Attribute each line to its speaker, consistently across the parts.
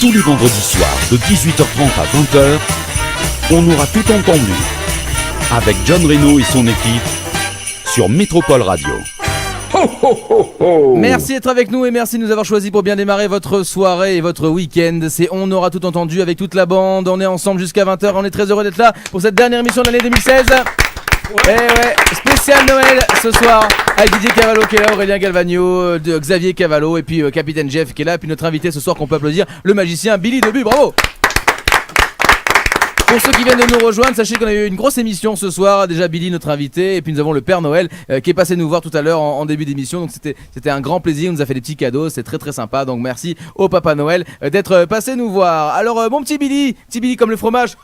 Speaker 1: Tous les vendredis soirs de 18h30 à 20h, on aura tout entendu avec John Reno et son équipe sur Métropole Radio.
Speaker 2: Ho, ho, ho, ho. Merci d'être avec nous et merci de nous avoir choisis pour bien démarrer votre soirée et votre week-end. C'est On aura tout entendu avec toute la bande. On est ensemble jusqu'à 20h. On est très heureux d'être là pour cette dernière émission de l'année 2016. Et ouais, spécial Noël ce soir avec Didier Cavallo qui est là, Aurélien Galvagno, Xavier Cavallo et puis Capitaine Jeff qui est là. Et puis notre invité ce soir qu'on peut applaudir, le magicien Billy Debu. Bravo! Pour ceux qui viennent de nous rejoindre, sachez qu'on a eu une grosse émission ce soir. Déjà Billy, notre invité, et puis nous avons le Père Noël qui est passé nous voir tout à l'heure en début d'émission. Donc c'était un grand plaisir. Il nous a fait des petits cadeaux, c'est très très sympa. Donc merci au Papa Noël d'être passé nous voir. Alors mon petit Billy comme le fromage.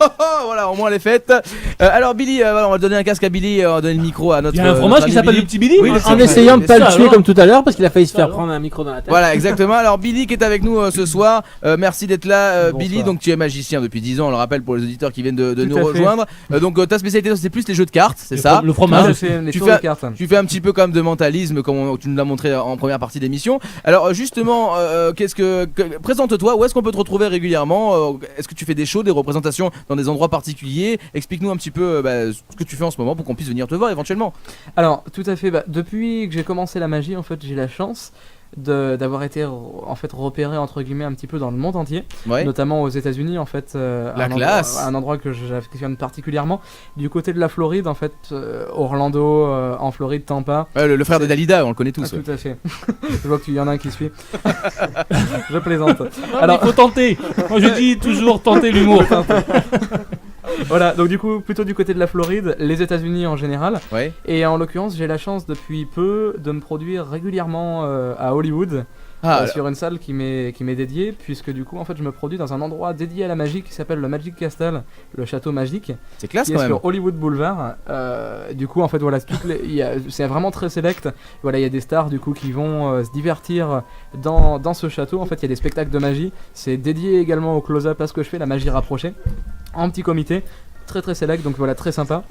Speaker 2: Voilà, au moins les fêtes. Alors Billy, on va donner un casque à Billy, on va donner le micro à notre.
Speaker 3: Il y a un fromage qui s'appelle le petit Billy.
Speaker 2: Oui,
Speaker 3: en essayant de pas le tuer comme tout à l'heure parce qu'il a failli se faire prendre un micro dans la tête.
Speaker 2: Voilà, exactement. Alors Billy qui est avec nous ce soir. Merci d'être là, Billy. Donc tu es magicien depuis 10 ans. On le rappelle pour les auditeurs qui viennent de nous rejoindre. Donc ta spécialité c'est plus les jeux de cartes, c'est ça?
Speaker 3: Le fromage,
Speaker 2: tu fais un petit peu comme de mentalisme comme tu nous l'as montré en première partie d'émission. Alors justement, présente-toi, où est-ce qu'on peut te retrouver régulièrement? Est-ce que tu fais des shows, des représentations dans des endroits particuliers? Explique-nous un petit peu ce que tu fais en ce moment pour qu'on puisse venir te voir éventuellement.
Speaker 4: Alors tout à fait, depuis que j'ai commencé la magie en fait j'ai la chance d'avoir été en fait repéré entre guillemets un petit peu dans le monde entier, notamment aux États-Unis en fait, un endroit que j'affectionne particulièrement du côté de la Floride en fait, Orlando, en Floride, Tampa.
Speaker 2: Le frère de Dalida, on le connaît tous.
Speaker 4: Tout à fait. Je vois qu'il y en a un qui suit. Je plaisante.
Speaker 3: Alors il faut tenter. Moi je dis toujours tenter l'humour.
Speaker 4: Voilà, donc du coup plutôt du côté de la Floride, les États-Unis en général.
Speaker 2: Ouais.
Speaker 4: Et en l'occurrence, j'ai la chance depuis peu de me produire régulièrement à Hollywood. Sur une salle qui m'est dédiée, puisque du coup en fait je me produis dans un endroit dédié à la magie qui s'appelle le Magic Castle, le château magique.
Speaker 2: C'est classe
Speaker 4: qui
Speaker 2: quand
Speaker 4: est
Speaker 2: même.
Speaker 4: Sur Hollywood Boulevard. Du coup en fait voilà, c'est vraiment très select. Voilà, il y a des stars du coup qui vont se divertir dans ce château. En fait il y a des spectacles de magie. C'est dédié également au close-up à ce que je fais, la magie rapprochée, en petit comité, très très select, donc voilà, très sympa.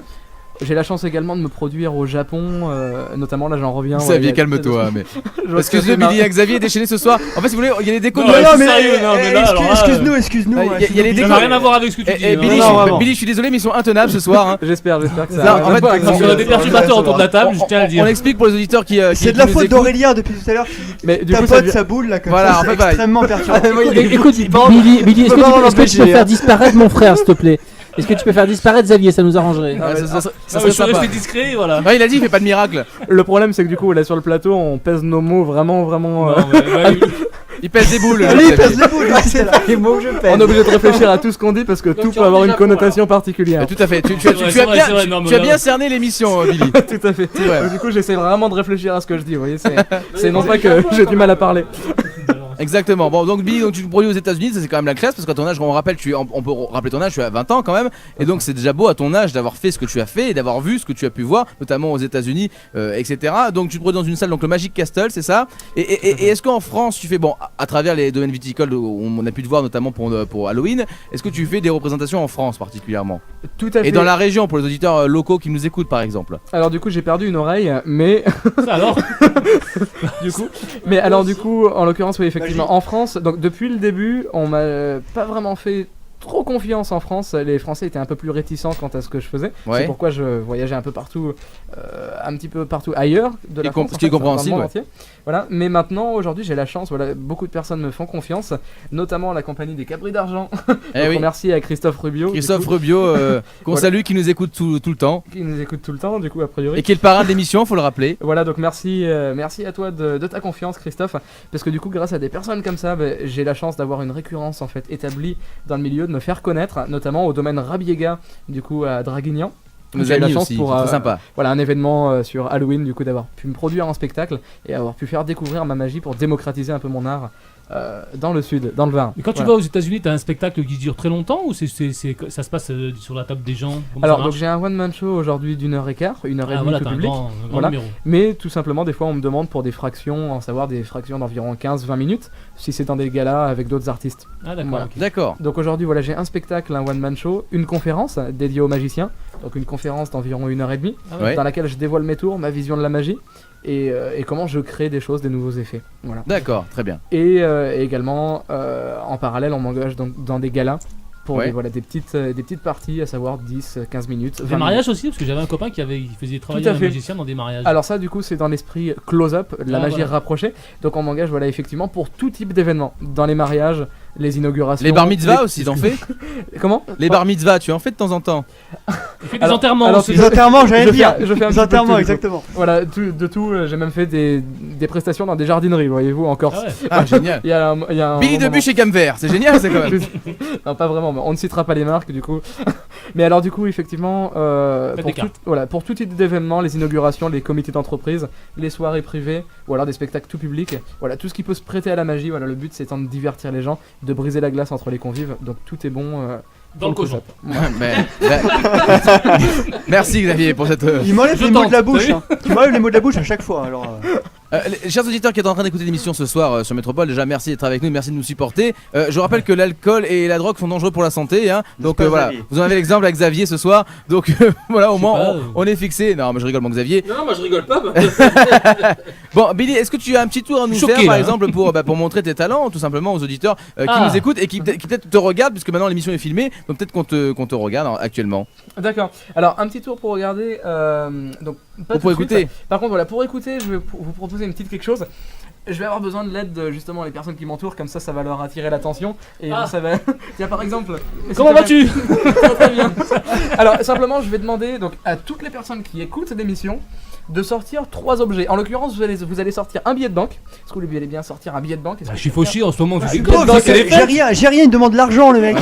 Speaker 4: J'ai la chance également de me produire au Japon, notamment là j'en reviens.
Speaker 2: Xavier, calme-toi. Mais... Excuse-le, Billy, Xavier est déchaîné ce soir. En fait, si vous voulez, il y a les décos.
Speaker 5: Excuse-nous.
Speaker 2: Il y a les décos.
Speaker 3: Ça n'a rien à voir avec ce que tu dis.
Speaker 2: Billy, je suis désolé, mais ils sont intenables ce soir. Hein.
Speaker 4: J'espère que ça.
Speaker 2: En fait,
Speaker 3: parce qu'on a des perturbateurs autour de la table, je tiens à le dire.
Speaker 2: On explique pour les auditeurs qui.
Speaker 5: C'est de la faute d'Aurélien depuis tout à l'heure qui tapote sa boule là comme ça. C'est extrêmement perturbant.
Speaker 3: Écoute, Billy, est-ce que tu peux faire disparaître mon frère, s'il te plaît? Est-ce que tu peux faire disparaître Xavier? Ça nous arrangerait.
Speaker 2: Ça serait sympa.
Speaker 3: Rester discret, voilà.
Speaker 2: Ouais, il a dit, il fait pas de miracle.
Speaker 4: Le problème, c'est que du coup, là sur le plateau, on pèse nos mots vraiment.
Speaker 2: Il pèse des boules.
Speaker 5: Il pèse des boules. C'est pas les mots que je pèse.
Speaker 4: On est obligé de réfléchir à tout ce qu'on dit parce que tout peut avoir une connotation particulière.
Speaker 2: Tout à fait. Tu as bien cerné l'émission, Billy.
Speaker 4: Tout à fait. Donc, du coup, j'essaie vraiment de réfléchir à ce que je dis. Vous voyez, c'est non pas que j'ai du mal à parler.
Speaker 2: Exactement. Bon, donc Billy, tu te produis aux États-Unis, ça c'est quand même la classe parce qu'à ton âge, on rappelle, on peut rappeler ton âge, tu as 20 ans quand même, et donc c'est déjà beau à ton âge d'avoir fait ce que tu as fait et d'avoir vu ce que tu as pu voir, notamment aux États-Unis, etc. Donc tu te produis dans une salle, donc le Magic Castle, c'est ça. Et est-ce qu'en France, tu fais à travers les domaines viticoles où on a pu te voir notamment pour Halloween, est-ce que tu fais des représentations en France particulièrement?
Speaker 4: Tout à fait.
Speaker 2: Et dans la région pour les auditeurs locaux qui nous écoutent par exemple.
Speaker 4: Alors du coup, j'ai perdu une oreille, mais
Speaker 3: alors.
Speaker 4: Du coup, en l'occurrence, oui, effectivement. En France, donc depuis le début, on m'a pas vraiment fait trop confiance en France. Les Français étaient un peu plus réticents quant à ce que je faisais. C'est pourquoi je voyageais un peu partout, un petit peu partout ailleurs de la France.
Speaker 2: Ce qui est compréhensible.
Speaker 4: Voilà. Mais maintenant, aujourd'hui, j'ai la chance. Voilà, beaucoup de personnes me font confiance, notamment la compagnie des Cabris d'Argent. Merci à Christophe Rubio.
Speaker 2: Qu'on salue, qui nous écoute tout le temps.
Speaker 4: Qui nous écoute tout le temps, du coup, a priori.
Speaker 2: Et qui est le parrain de l'émission, faut le rappeler.
Speaker 4: Voilà, donc merci à toi de ta confiance, Christophe, parce que du coup, grâce à des personnes comme ça, j'ai la chance d'avoir une récurrence en fait établie dans le milieu, de me faire connaître, notamment au domaine Rabiega, du coup à Draguignan.
Speaker 2: J'ai la chance aussi, pour sympa.
Speaker 4: Voilà, un événement sur Halloween, du coup d'avoir pu me produire en spectacle et avoir pu faire découvrir ma magie pour démocratiser un peu mon art dans le sud, dans le Var.
Speaker 3: Et quand tu vas aux États-Unis, t'as un spectacle qui dure très longtemps ou ça se passe sur la table des gens?
Speaker 4: Alors donc j'ai un one-man show aujourd'hui d'1h15, 1h30 tout public.
Speaker 3: Voilà.
Speaker 4: Mais tout simplement des fois on me demande pour des fractions, en savoir des fractions d'environ 15-20 minutes, si c'est dans des galas avec d'autres artistes.
Speaker 3: Ah d'accord.
Speaker 4: Voilà.
Speaker 2: D'accord.
Speaker 4: Donc aujourd'hui voilà, j'ai un spectacle, un one-man show, une conférence dédiée aux magiciens, donc une conférence d'environ 1h30
Speaker 2: ouais.
Speaker 4: dans laquelle je dévoile mes tours, ma vision de la magie et comment je crée des choses, des nouveaux effets. Voilà.
Speaker 2: D'accord, très bien.
Speaker 4: Et également, en parallèle, on m'engage dans des galas pour
Speaker 2: Ouais.
Speaker 4: des petites parties, à savoir 10-15 minutes.
Speaker 6: Des mariages aussi, parce que j'avais un copain qui faisait travailler
Speaker 4: Tout à
Speaker 6: un
Speaker 4: fait.
Speaker 6: magicien dans des mariages.
Speaker 4: Alors ça, du coup, c'est dans l'esprit close-up, la magie
Speaker 6: voilà.
Speaker 4: rapprochée. Donc on m'engage, effectivement, pour tout type d'événements. Dans les mariages, les inaugurations...
Speaker 2: Les bar mitzvahs aussi, t'en fais?
Speaker 4: Comment?
Speaker 2: Les bar mitzvahs, tu en fais de temps en temps?
Speaker 6: Il fait des enterrements aussi.
Speaker 5: Les enterrements, j'allais dire.
Speaker 4: Je fais un
Speaker 5: Les
Speaker 4: petit peu de
Speaker 5: enterrements,
Speaker 4: tout,
Speaker 5: exactement.
Speaker 4: Voilà, de tout. J'ai même fait des prestations dans des jardineries, voyez-vous, en Corse.
Speaker 6: Ah ouais.
Speaker 2: Ah, génial.
Speaker 4: Il y a un
Speaker 2: Billy
Speaker 4: bon
Speaker 2: de Bûche et Camvert, c'est génial, c'est quand même.
Speaker 4: Non, pas vraiment, mais on ne citera pas les marques du coup. Mais alors, du coup, effectivement,
Speaker 6: Faites des cartes.
Speaker 4: pour tout type d'événements, les inaugurations, les comités d'entreprise, les soirées privées, ou alors des spectacles tout public, voilà, tout ce qui peut se prêter à la magie, voilà, le but c'est de divertir les gens, de briser la glace entre les convives, donc tout est bon.
Speaker 6: Dans le cochon.
Speaker 2: Ouais, merci Xavier pour cette.
Speaker 5: Il m'enlève
Speaker 6: Je
Speaker 5: les mots
Speaker 6: tente,
Speaker 5: de la bouche.
Speaker 6: t'as
Speaker 5: Hein. Tu m'enlèves les mots de la bouche à chaque fois. Alors,
Speaker 2: Les chers auditeurs qui sont en train d'écouter l'émission ce soir sur Métropole, déjà merci d'être avec nous, merci de nous supporter. Je rappelle que l'alcool et la drogue sont dangereux pour la santé, hein. Donc
Speaker 5: pas,
Speaker 2: voilà,
Speaker 5: Xavier.
Speaker 2: vous en avez l'exemple avec Xavier ce soir. Donc voilà, au
Speaker 6: Je sais
Speaker 2: moins
Speaker 6: pas,
Speaker 2: on est fixé. Non, mais je rigole, mon Xavier.
Speaker 6: Non, moi je rigole pas.
Speaker 2: Bon, Billy, est-ce que tu as un petit tour à nous
Speaker 6: Choqué,
Speaker 2: faire, par
Speaker 6: là, hein.
Speaker 2: exemple, pour montrer tes talents, tout simplement aux auditeurs qui
Speaker 6: Ah.
Speaker 2: nous écoutent et qui peut-être te regardent, puisque maintenant l'émission est filmée, donc peut-être qu'on te regarde actuellement.
Speaker 4: D'accord. Alors, un petit tour pour regarder. Donc, pas
Speaker 2: Ou
Speaker 4: tout
Speaker 2: pour
Speaker 4: de suite.
Speaker 2: écouter.
Speaker 4: Par contre, voilà, pour écouter, je vais vous proposer une petite quelque chose. Je vais avoir besoin de l'aide de justement les personnes qui m'entourent, comme ça va leur attirer l'attention. Et
Speaker 6: Ah.
Speaker 4: ça va. Tiens, par exemple.
Speaker 6: Comment vas-tu?
Speaker 4: Très bien. Alors, simplement, je vais demander donc à toutes les personnes qui écoutent cette émission de sortir 3 objets. En l'occurrence, vous allez sortir un billet de banque. Est-ce que vous allez bien sortir un billet de banque? Est-ce
Speaker 6: Bah,
Speaker 4: que
Speaker 6: je suis fauché en ce moment. Je suis
Speaker 5: gros, j'ai rien, il demande de l'argent, le mec.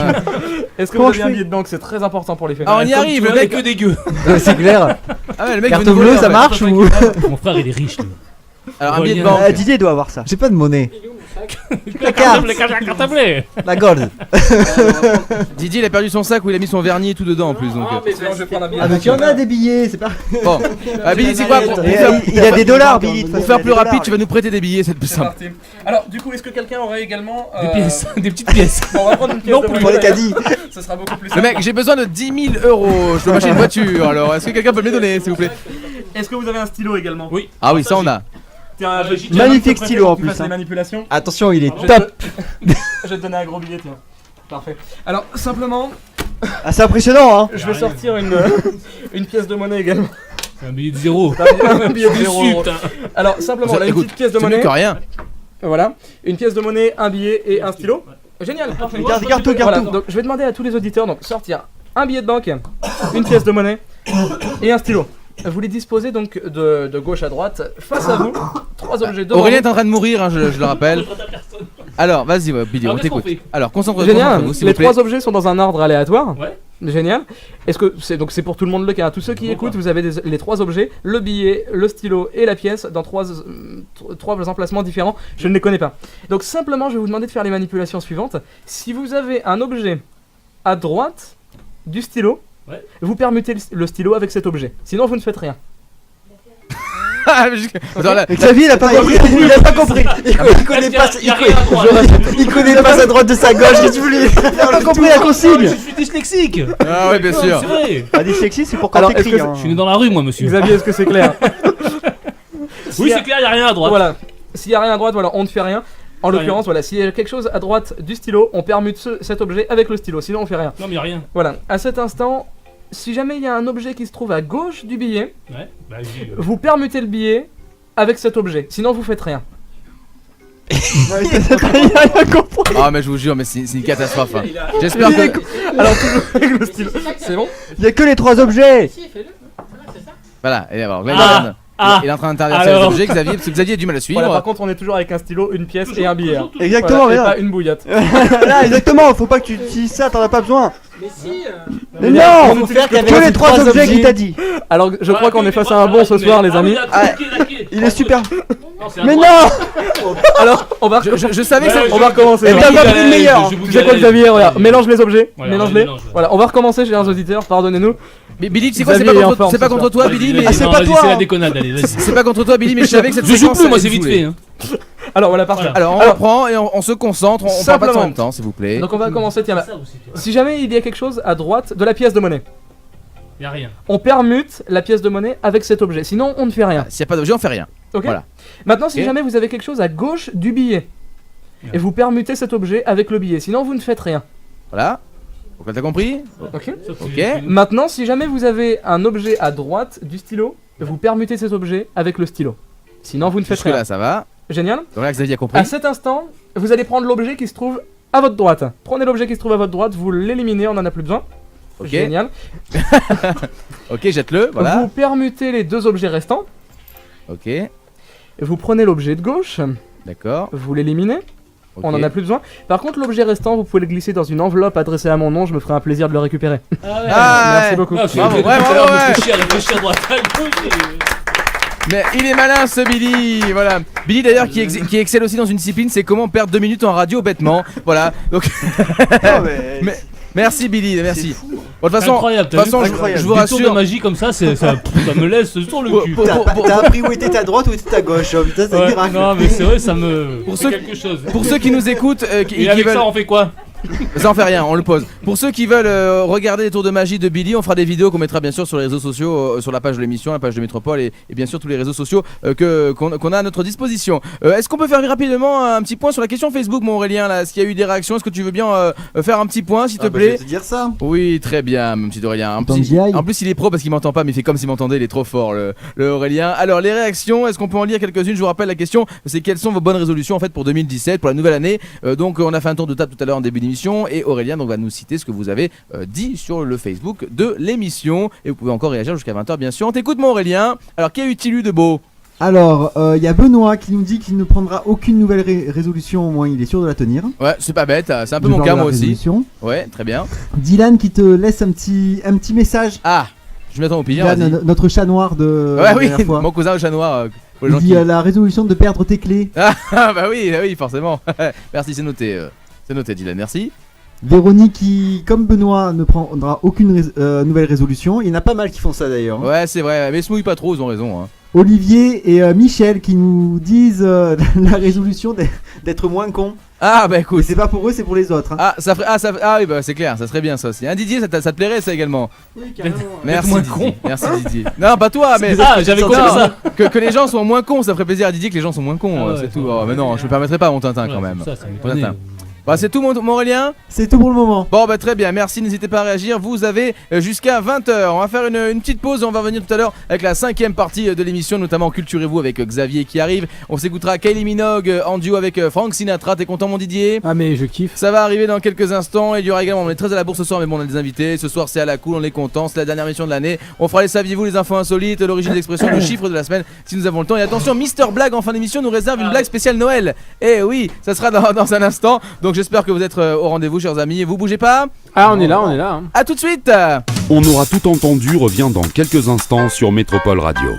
Speaker 4: Est-ce que
Speaker 5: Comment
Speaker 4: vous avez
Speaker 5: je
Speaker 4: un
Speaker 5: fais
Speaker 4: billet de banque? C'est très important pour les fêtes.
Speaker 2: Ah, on y arrive, le mec.
Speaker 6: que des gueux.
Speaker 3: C'est clair.
Speaker 2: Ah ouais, le mec
Speaker 3: Carte
Speaker 2: veut nous voler,
Speaker 3: bleue,
Speaker 2: en
Speaker 3: ça
Speaker 2: fait.
Speaker 3: marche ou
Speaker 6: Mon frère il est riche. lui.
Speaker 2: Alors un billet de
Speaker 6: Relié.
Speaker 2: banque.
Speaker 5: Didier doit avoir ça.
Speaker 3: J'ai pas de monnaie.
Speaker 6: La carte à blé.
Speaker 3: La gold.
Speaker 2: Didier il a perdu son sac où il a mis son vernis et tout dedans en plus. Donc.
Speaker 4: Ah, mais sinon, je vais prendre un billet.
Speaker 3: Ah, donc il y en a des billets, c'est pas.
Speaker 2: Bon, Billy, c'est quoi
Speaker 5: Il a des dollars, Billy. de toute
Speaker 2: Pour
Speaker 5: façon,
Speaker 2: faire
Speaker 5: il a
Speaker 2: plus
Speaker 5: des
Speaker 2: rapide,
Speaker 5: dollars.
Speaker 2: tu vas nous prêter des billets, c'est plus
Speaker 4: C'est
Speaker 2: simple.
Speaker 4: parti. Alors, du coup, est-ce que quelqu'un aurait également.
Speaker 6: Des pièces, des petites pièces.
Speaker 4: On va prendre une pièce
Speaker 6: Non,
Speaker 4: de
Speaker 6: pour
Speaker 4: monnaie,
Speaker 5: les caddies.
Speaker 4: Ce sera beaucoup plus
Speaker 2: Le
Speaker 4: simple.
Speaker 2: mec, j'ai besoin de 10 000 euros. Je dois m'acheter une voiture. Alors, est-ce que quelqu'un peut me les donner, s'il vous plaît?
Speaker 4: Est-ce que vous avez un stylo également?
Speaker 6: Oui.
Speaker 2: Ah oui, ça on a.
Speaker 4: Tiens,
Speaker 5: Magnifique stylo, en plus,
Speaker 4: Les
Speaker 5: hein.
Speaker 4: manipulations.
Speaker 3: Attention, il est
Speaker 4: Je
Speaker 3: top.
Speaker 4: Je vais te donner un gros billet, tiens. Parfait. Alors, simplement,
Speaker 5: Ah, c'est impressionnant, hein.
Speaker 4: je vais sortir une pièce de monnaie également.
Speaker 6: C'est un billet de zéro.
Speaker 4: Un billet de 0 €. Alors, simplement, là, une
Speaker 2: Écoute,
Speaker 4: petite pièce de
Speaker 2: c'est mieux
Speaker 4: monnaie.
Speaker 2: que rien.
Speaker 4: Voilà. Une pièce de monnaie, un billet et un stylo. Génial, parfait.
Speaker 5: Garde tout,
Speaker 4: Voilà,
Speaker 5: garde tout.
Speaker 4: donc je vais demander à tous les auditeurs donc sortir un billet de banque, une pièce de monnaie et un stylo. Vous les disposez donc de gauche à droite face à vous, 3 objets devant
Speaker 2: Aurélien
Speaker 4: vous.
Speaker 2: est en train de mourir, hein, je le rappelle. Alors, vas-y, Billy,
Speaker 6: Alors,
Speaker 2: on
Speaker 6: qu'est-ce qu'on
Speaker 2: t'écoute.
Speaker 6: fait
Speaker 2: Alors, concentre-toi.
Speaker 4: Génial.
Speaker 2: concentrez-vous, s'il
Speaker 4: Les
Speaker 2: vous plaît.
Speaker 4: 3 objets sont dans un ordre aléatoire.
Speaker 6: Ouais.
Speaker 4: Génial. Est-ce que c'est pour tout le monde le cas? Tous ceux qui écoutent, vous avez les 3 objets, le billet, le stylo et la pièce dans 3 emplacements différents. Je ne les connais pas. Donc simplement, je vais vous demander de faire les manipulations suivantes. Si vous avez un objet à droite du stylo,
Speaker 6: Ouais.
Speaker 4: vous permutez le stylo avec cet objet. Sinon, vous ne faites rien.
Speaker 2: Ah, mais attends, là,
Speaker 5: Mais Xavier, il a pas compris. Il a pas compris.
Speaker 3: Il connaît pas,
Speaker 6: Il y a rien à droite.
Speaker 3: il connaît pas sa droite de sa gauche. Qu'est-ce que tu voulais?
Speaker 5: Il a pas compris la
Speaker 6: Je
Speaker 5: consigne.
Speaker 6: suis dyslexique.
Speaker 2: Ah ouais, bien sûr.
Speaker 6: C'est vrai.
Speaker 5: Ah, dyslexie, c'est pour quand
Speaker 4: Alors, est-ce
Speaker 5: t'écris.
Speaker 4: que
Speaker 5: hein.
Speaker 6: Je suis né dans la rue, moi, monsieur.
Speaker 4: Xavier, est-ce que c'est clair?
Speaker 6: Oui, c'est clair, il y a rien à droite.
Speaker 4: Voilà. S'il n'y a rien à droite, voilà, on ne fait rien. En
Speaker 6: Rien.
Speaker 4: l'occurrence, voilà, s'il y a quelque chose à droite du stylo, on permute cet objet avec le stylo. Sinon, on fait rien.
Speaker 6: Non, mais il y a rien.
Speaker 4: Voilà. À cet instant, si jamais il y a un objet qui se trouve à gauche du billet,
Speaker 6: Ouais. Bah, j'ai-
Speaker 4: vous permutez le billet avec cet objet. Sinon, vous faites rien.
Speaker 5: Ouais, il a rien compris.
Speaker 2: Ah, mais je vous jure, mais c'est une catastrophe. Hein. J'espère que.
Speaker 4: Alors, toujours avec le stylo. C'est bon?
Speaker 5: Il y a que les 3 objets.
Speaker 2: Voilà, et alors, là,
Speaker 6: Ah.
Speaker 2: il est en train d'intervertir les
Speaker 6: Alors.
Speaker 2: objets, Xavier, parce que Xavier a du mal à suivre.
Speaker 4: Voilà, par contre, on est toujours avec un stylo, une pièce et un billet. hein.
Speaker 5: Exactement,
Speaker 4: Voilà, et
Speaker 5: mais
Speaker 4: pas une bouillotte.
Speaker 5: là, exactement. Faut pas que tu utilises ça, t'en as pas besoin.
Speaker 3: Mais si.
Speaker 5: Mais
Speaker 4: Mais
Speaker 5: non,
Speaker 3: faut faire qu'avec
Speaker 5: que les
Speaker 3: ces
Speaker 5: 3
Speaker 3: trois
Speaker 5: objets
Speaker 3: objets.
Speaker 5: qu'il t'a dit.
Speaker 4: Alors, je crois qu'on est face à un bon ce soir, les amis.
Speaker 5: Il est super.
Speaker 6: Mais
Speaker 5: Mais non.
Speaker 4: Alors, on va,
Speaker 2: Je savais que ça.
Speaker 4: on va recommencer.
Speaker 5: Et t'as pas pris le meilleur.
Speaker 4: Tu sais quoi, Xavier? Regarde, mélange les objets,
Speaker 6: Voilà,
Speaker 4: mélange-les.
Speaker 6: mélange, ouais.
Speaker 4: Voilà, on va recommencer, chers auditeurs, pardonnez-nous.
Speaker 2: Mais Billy, tu sais quoi,
Speaker 4: Xavier est en forme
Speaker 2: c'est pas
Speaker 4: ce
Speaker 2: contre
Speaker 4: soir.
Speaker 2: toi, Billy, mais.
Speaker 5: Ah, c'est pas toi,
Speaker 6: C'est la
Speaker 5: hein.
Speaker 6: déconnade, allez, vas-y.
Speaker 2: C'est pas contre toi, Billy, mais je savais que cette
Speaker 6: Je joue
Speaker 2: séquence
Speaker 6: plus, moi,
Speaker 2: allait
Speaker 6: c'est vite
Speaker 2: me saouler.
Speaker 6: fait. Hein.
Speaker 4: Alors, voilà, parfait.
Speaker 2: Alors, on reprend et on se concentre, on parle pas
Speaker 4: Simplement.
Speaker 2: tous en même temps, s'il vous plaît.
Speaker 4: Donc, on va commencer, tiens, là.
Speaker 6: Ça aussi, tu vois.
Speaker 4: Si jamais il y a quelque chose à droite de la pièce de monnaie,
Speaker 6: Y a rien.
Speaker 4: On permute la pièce de monnaie avec cet objet. Sinon, on ne fait rien.
Speaker 2: S'il n'y a pas d'objet, on fait rien.
Speaker 4: Ok.
Speaker 2: Voilà.
Speaker 4: Maintenant, si jamais vous avez quelque chose à gauche du billet, et vous permutez cet objet avec le billet, sinon vous ne faites rien.
Speaker 2: Voilà. Donc là, t'as compris?
Speaker 4: Ok.
Speaker 2: Ok.
Speaker 4: Maintenant, si jamais vous avez un objet à droite du stylo, vous permutez cet objet avec le stylo. Sinon, vous ne faites rien.
Speaker 2: Là, ça va.
Speaker 4: Génial.
Speaker 2: Donc là, Xavier a compris.
Speaker 4: À cet instant, vous allez prendre l'objet qui se trouve à votre droite. Prenez l'objet qui se trouve à votre droite, vous l'éliminez, on n'en a plus besoin.
Speaker 2: Ok.
Speaker 4: Génial.
Speaker 2: Ok, jette-le. Voilà.
Speaker 4: Vous permutez les deux objets restants.
Speaker 2: Ok.
Speaker 4: Vous prenez l'objet de gauche.
Speaker 2: D'accord.
Speaker 4: Vous l'éliminez.
Speaker 2: Ok.
Speaker 4: On en a plus besoin. Par contre, l'objet restant, vous pouvez le glisser dans une enveloppe adressée à mon nom. Je me ferai un plaisir de le récupérer. Merci beaucoup.
Speaker 6: Bravo, réfléchir à droite à gauche.
Speaker 2: Mais il est malin ce Billy, voilà. Billy d'ailleurs qui excelle aussi dans une discipline, c'est comment perdre 2 minutes en radio bêtement. Voilà. Donc mais merci Billy, merci. Bon, de toute façon, je vous rassure.
Speaker 6: Des tours de magie comme ça, ça me laisse sur le cul.
Speaker 5: T'as appris où était ta droite, où était ta gauche. Oh, putain, c'est miracle.
Speaker 6: Non, mais c'est vrai, ça me. Quelque chose.
Speaker 2: Pour ceux qui nous écoutent,
Speaker 6: et avec ça, on fait quoi?
Speaker 2: Ça en fait rien, on le pose. Pour ceux qui veulent regarder les tours de magie de Billy, on fera des vidéos qu'on mettra bien sûr sur les réseaux sociaux, sur la page de l'émission, la page de Métropole et bien sûr tous les réseaux sociaux qu'on a à notre disposition. Est-ce qu'on peut faire rapidement un petit point sur la question Facebook, mon Aurélien là? Est-ce qu'il y a eu des réactions? Est-ce que tu veux bien faire un petit point s'il te plaît?
Speaker 5: Je vais te dire ça.
Speaker 2: Oui, très bien, mon petit Aurélien. En plus, il est pro parce qu'il m'entend pas, mais il fait comme s'il m'entendait, il est trop fort le Aurélien. Alors, les réactions, est-ce qu'on peut en lire quelques-unes? Je vous rappelle la question, c'est quelles sont vos bonnes résolutions en fait pour 2017, pour la nouvelle année? Donc, on a fait un tour de table tout à l'heure en début d'émission et Aurélien donc va nous citer ce que vous avez dit sur le Facebook de l'émission et vous pouvez encore réagir jusqu'à 20h bien sûr. On t'écoute mon Aurélien. Alors qui a eu de beau?
Speaker 7: Alors il y a Benoît qui nous dit qu'il ne prendra aucune nouvelle résolution, au moins il est sûr de la tenir.
Speaker 2: Ouais, c'est pas bête, c'est un peu mon cas moi aussi. Ouais, très bien.
Speaker 7: Dylan qui te laisse un petit message.
Speaker 2: Ah, je m'attends au pire.
Speaker 7: Dylan, notre chat noir de
Speaker 2: ouais, oui, fois. Mon cousin le chat noir.
Speaker 7: Il dit la résolution de perdre tes clés.
Speaker 2: Ah bah oui, forcément. Merci, c'est noté. C'est noté Dylan, merci.
Speaker 7: Véronique qui, comme Benoît, ne prendra aucune nouvelle résolution. Il y en a pas mal qui font ça d'ailleurs.
Speaker 2: Ouais, c'est vrai, mais se mouillent pas trop, ils ont raison. Hein.
Speaker 7: Olivier et Michel qui nous disent la résolution d'être moins con.
Speaker 2: Ah bah écoute.
Speaker 7: Mais c'est pas pour eux, c'est pour les autres. Hein.
Speaker 2: Ah oui, bah c'est clair, ça serait bien ça aussi. Didier, ça te plairait ça également?
Speaker 5: Oui, carrément.
Speaker 2: Merci Didier. Merci Didier. Non, pas toi, mais
Speaker 6: j'avais compris ça.
Speaker 2: Que les gens soient moins cons, ça ferait plaisir à Didier que les gens sont moins cons, c'est tout. Oh, mais non, je me permettrai pas mon Tintin quand même.
Speaker 6: Ça m'étonne.
Speaker 2: Bah c'est tout mon Aurélien?
Speaker 7: C'est tout pour le moment.
Speaker 2: Bon bah très bien, merci, n'hésitez pas à réagir. Vous avez jusqu'à 20h. On va faire une petite pause, on va revenir tout à l'heure avec la 5ème partie de l'émission, notamment Culturez-vous avec Xavier qui arrive. On s'écoutera Kylie Minogue en duo avec Frank Sinatra. T'es content mon Didier?
Speaker 3: Ah mais je kiffe.
Speaker 2: Ça va arriver dans quelques instants. Il y aura également, on est très à la bourse ce soir mais bon on a des invités. Ce soir c'est à la cool, on est content, c'est la dernière émission de l'année. On fera les saviez-vous, les infos insolites, l'origine de l'expression, le chiffre de la semaine si nous avons le temps. Et attention, Mister Blague en fin d'émission nous réserve une blague spéciale Noël. Et oui, ça sera dans un instant. Donc j'espère que vous êtes au rendez-vous chers amis, vous bougez pas.
Speaker 3: Ah on est là hein.
Speaker 2: A tout de suite.
Speaker 1: On aura tout entendu revient dans quelques instants sur Métropole Radio.